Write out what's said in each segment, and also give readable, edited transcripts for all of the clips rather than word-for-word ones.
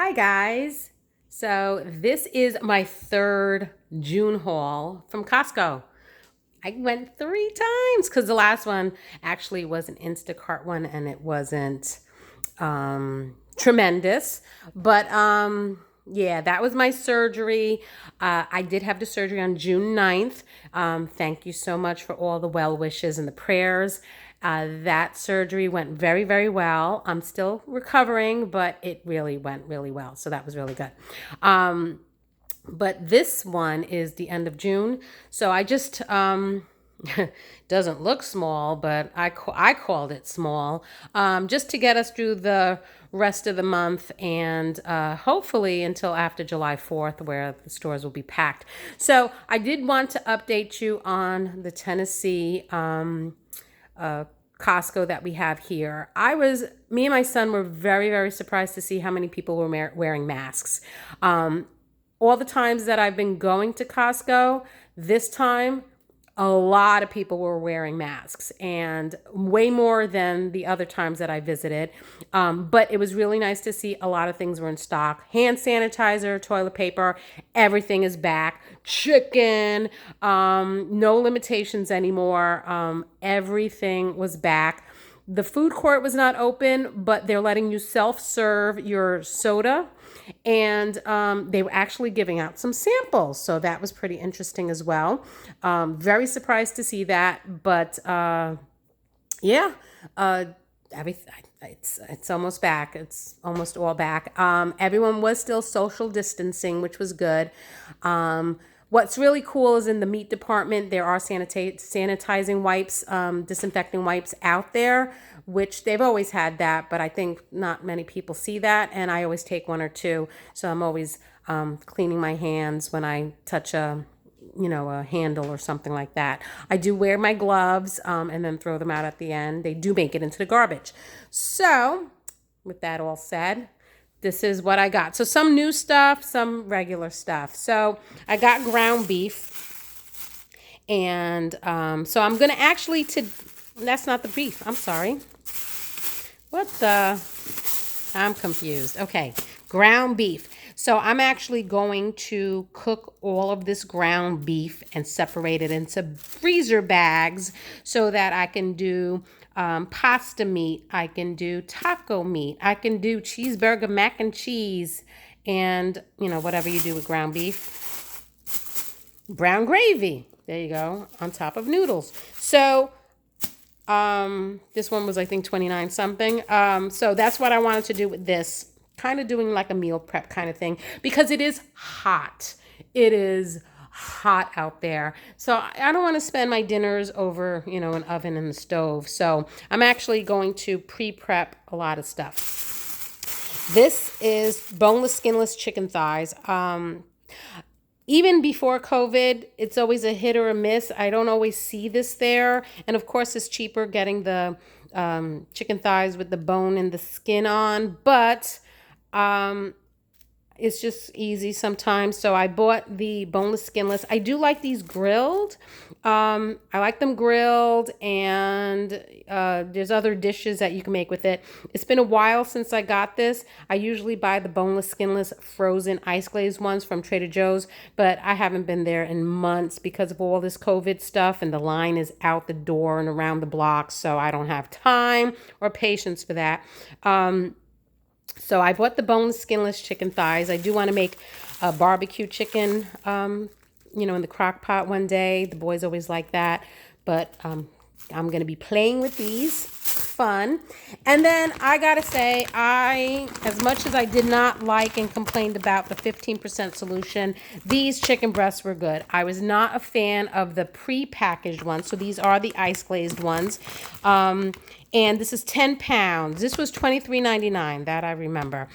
Hi guys. So this is my third June haul from Costco. I went 3 times because the last one actually was an Instacart one and it wasn't tremendous. But yeah, that was my surgery. I did have the surgery on June 9th. Thank you so much for all the well wishes and the prayers. That surgery went very, very well. I'm still recovering, but it really went really well. So that was really good. But this one is the end of June. So I just doesn't look small, but I called it small, just to get us through the rest of the month and hopefully until after July 4th, where the stores will be packed. So I did want to update you on the Tennessee Costco that we have here. Me and my son were very, very surprised to see how many people were wearing masks. All the times that I've been going to Costco, this time a lot of people were wearing masks and way more than the other times that I visited. But it was really nice to see a lot of things were in stock. Hand sanitizer, toilet paper, everything is back. Chicken, no limitations anymore. Everything was back. The food court was not open, but they're letting you self-serve your soda. And they were actually giving out some samples. So that was pretty interesting as well. Very surprised to see that. But yeah, everything. It's almost back. It's almost all back. Everyone was still social distancing, which was good. What's really cool is in the meat department, there are sanitizing wipes, disinfecting wipes out there, which they've always had that, but I think not many people see that, and I always take one or two. So I'm always cleaning my hands when I touch a handle or something like that. I do wear my gloves and then throw them out at the end. They do make it into the garbage. So with that all said, this is what I got. So some new stuff, some regular stuff. So I got ground beef. And so I'm going to actually, that's not the beef. I'm sorry. I'm confused. Okay, ground beef. So I'm actually going to cook all of this ground beef and separate it into freezer bags so that I can do pasta meat. I can do taco meat. I can do cheeseburger mac and cheese and, whatever you do with ground beef. Brown gravy. There you go. On top of noodles. So this one was, I think, 29 something. So that's what I wanted to do with this. Kind of doing like a meal prep kind of thing because it is hot. It is hot out there. So I don't want to spend my dinners over, an oven and the stove. So I'm actually going to pre-prep a lot of stuff. This is boneless, skinless chicken thighs. Even before COVID, it's always a hit or a miss. I don't always see this there. And of course, it's cheaper getting the chicken thighs with the bone and the skin on. But it's just easy sometimes. So I bought the boneless, skinless. I do like these grilled. I like them grilled, and there's other dishes that you can make with it. It's been a while since I got this. I usually buy the boneless, skinless, frozen ice glazed ones from Trader Joe's, but I haven't been there in months because of all this COVID stuff, and the line is out the door and around the block, so I don't have time or patience for that. So I bought the boneless, skinless chicken thighs. I do want to make a barbecue chicken, in the crock pot one day. The boys always like that. But I'm going to be playing with these. Fun. And then I got to say, as much as I did not like and complained about the 15% solution, these chicken breasts were good. I was not a fan of the pre-packaged ones. So these are the ice glazed ones. And this is 10 pounds. This was $23.99. That I remember.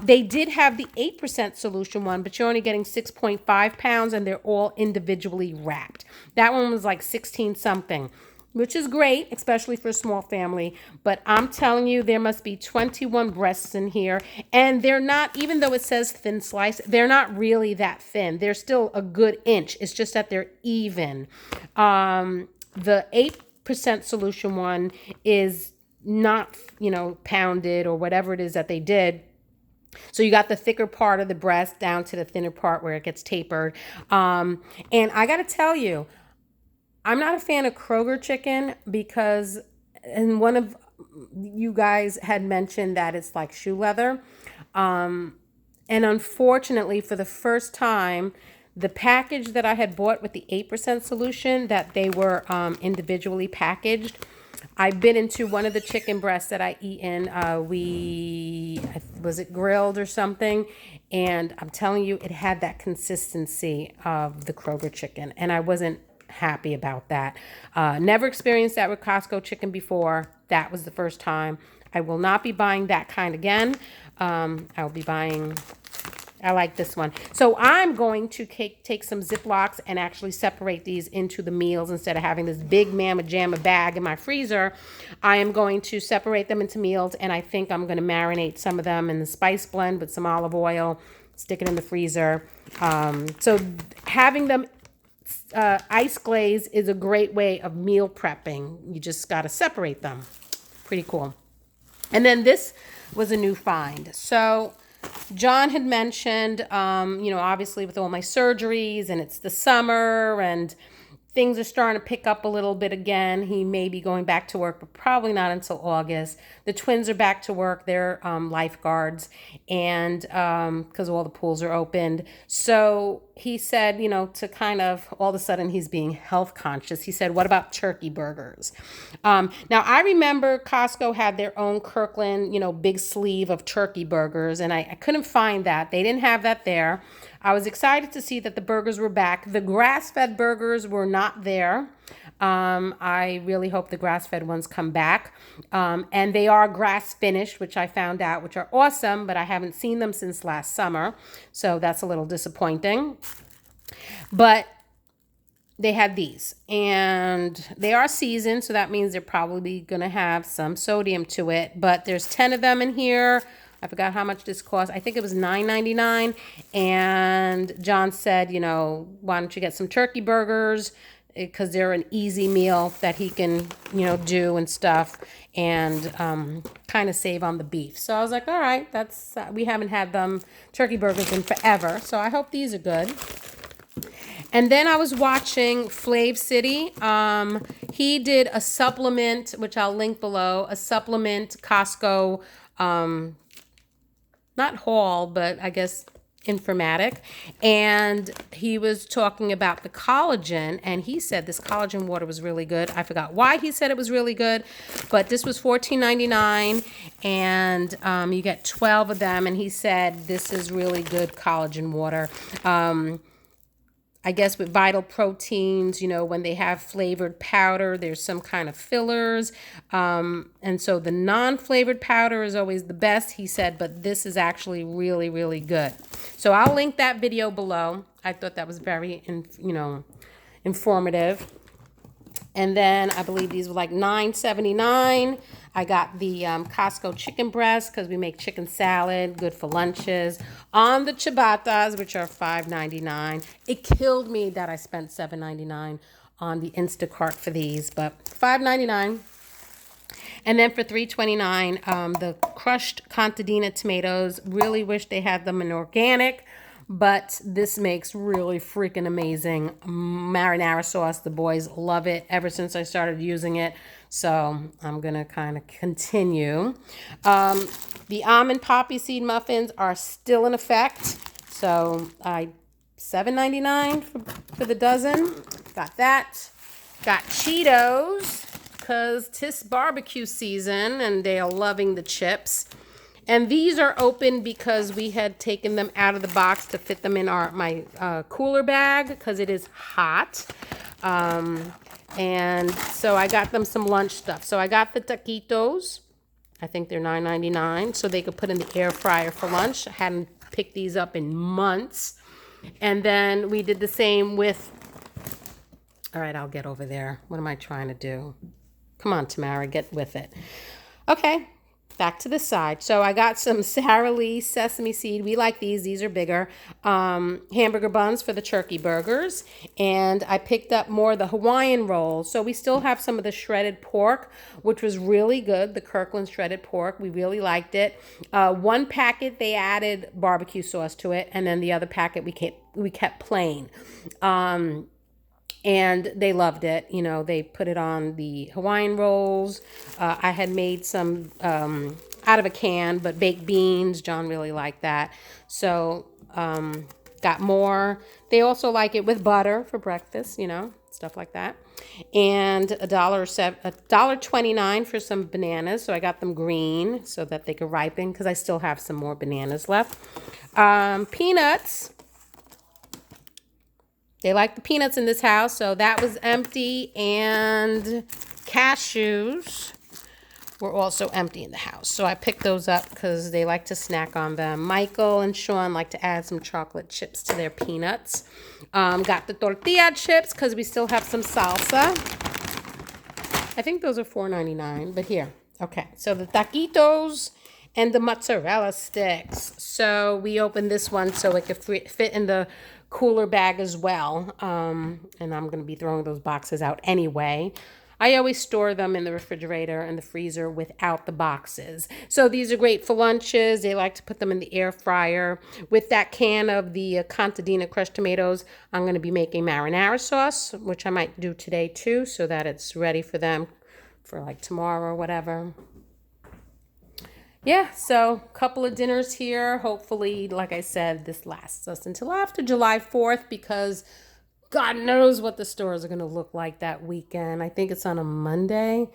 They did have the 8% solution one, but you're only getting 6.5 pounds, and they're all individually wrapped. That one was like 16 something, which is great, especially for a small family. But I'm telling you, there must be 21 breasts in here. And they're not, even though it says thin slice, they're not really that thin. They're still a good inch. It's just that they're even. The 8% solution one is not, pounded or whatever it is that they did. So you got the thicker part of the breast down to the thinner part where it gets tapered. And I got to tell you, I'm not a fan of Kroger chicken because, and one of you guys had mentioned that it's like shoe leather. And unfortunately, for the first time, the package that I had bought with the 8% solution, that they were individually packaged. I bit into one of the chicken breasts that I eat in. Was it grilled or something? And I'm telling you, it had that consistency of the Kroger chicken. And I wasn't happy about that. Never experienced that with Costco chicken before. That was the first time. I will not be buying that kind again. I'll be buying... I like this one. So I'm going to take some Ziplocs and actually separate these into the meals instead of having this big mamma jamma bag in my freezer. I am going to separate them into meals, and I think I'm going to marinate some of them in the spice blend with some olive oil, stick it in the freezer. So having them ice glaze is a great way of meal prepping. You just got to separate them. Pretty cool. And then this was a new find. So John had mentioned, obviously with all my surgeries and it's the summer and things are starting to pick up a little bit again. He may be going back to work, but probably not until August. The twins are back to work. They're lifeguards, and because all the pools are opened. So he said, to kind of all of a sudden he's being health conscious. He said, what about turkey burgers? Now, I remember Costco had their own Kirkland, big sleeve of turkey burgers, and I couldn't find that. They didn't have that there. I was excited to see that the burgers were back. The grass-fed burgers were not there. I really hope the grass-fed ones come back. And they are grass-finished, which I found out, which are awesome, but I haven't seen them since last summer. So that's a little disappointing. But they had these, and they are seasoned, so that means they're probably going to have some sodium to it. But there's 10 of them in here. I forgot how much this cost. I think it was $9.99. And John said, why don't you get some turkey burgers? Because they're an easy meal that he can, do and stuff, and kind of save on the beef. So I was like, all right, we haven't had them turkey burgers in forever. So I hope these are good. And then I was watching FlavCity. He did a supplement, which I'll link below, a supplement Costco, not haul, but I guess informatic. And he was talking about the collagen, and he said this collagen water was really good. I forgot why he said it was really good, but this was $14.99, and you get 12 of them, and he said this is really good collagen water. I guess with Vital Proteins, when they have flavored powder, there's some kind of fillers. And so the non-flavored powder is always the best, he said, but this is actually really, really good. So I'll link that video below. I thought that was very, informative. And then I believe these were like $9.79. I got the Costco chicken breast because we make chicken salad, good for lunches. On the ciabattas, which are $5.99. It killed me that I spent $7.99 on the Instacart for these, but $5.99. And then for $3.29, the crushed contadina tomatoes. Really wish they had them in organic, but this makes really freaking amazing marinara sauce. The boys love it ever since I started using it. So I'm going to kind of continue. The almond poppy seed muffins are still in effect. So $7.99 for the dozen. Got that. Got Cheetos because 'tis barbecue season and they are loving the chips. And these are open because we had taken them out of the box to fit them in my cooler bag because it is hot. And so I got them some lunch stuff. So I got the taquitos. I think they're $9.99, so they could put in the air fryer for lunch. I hadn't picked these up in months. And then we did the same with... All right, I'll get over there. What am I trying to do? Come on, Tamara, get with it. Okay. back to the side. So I got some Sara Lee sesame seed. We like these. These are bigger. Hamburger buns for the turkey burgers. And I picked up more of the Hawaiian rolls. So we still have some of the shredded pork, which was really good. The Kirkland shredded pork. We really liked it. One packet, they added barbecue sauce to it. And then the other packet, we kept plain. And they loved it. You know, they put it on the Hawaiian rolls. I had made some out of a can, but baked beans. John really liked that. So got more. They also like it with butter for breakfast, you know, stuff like that. And $1.29 for some bananas. So I got them green so that they could ripen because I still have some more bananas left. Peanuts. They like the peanuts in this house, so that was empty. And cashews were also empty in the house. So I picked those up because they like to snack on them. Michael and Sean like to add some chocolate chips to their peanuts. Got the tortilla chips because we still have some salsa. I think those are $4.99, but here. Okay, so the taquitos and the mozzarella sticks. So we opened this one so it could fit in the cooler bag as well. And I'm going to be throwing those boxes out anyway. I always store them in the refrigerator and the freezer without the boxes. So these are great for lunches. They like to put them in the air fryer. With that can of the Contadina crushed tomatoes, I'm going to be making marinara sauce, which I might do today too, so that it's ready for them for like tomorrow or whatever. Yeah, so a couple of dinners here. Hopefully, like I said, this lasts us until after July 4th because God knows what the stores are going to look like that weekend. I think it's on a Monday.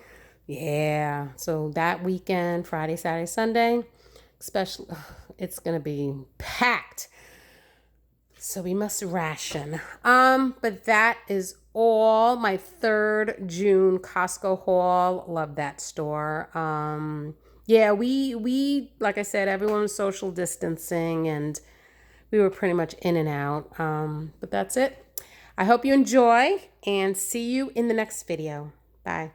Yeah, so that weekend, Friday, Saturday, Sunday, especially, it's going to be packed. So we must ration. But that is all. My 3rd June Costco haul. Love that store. Yeah, we like I said, everyone was social distancing and we were pretty much in and out. But that's it. I hope you enjoy and see you in the next video. Bye.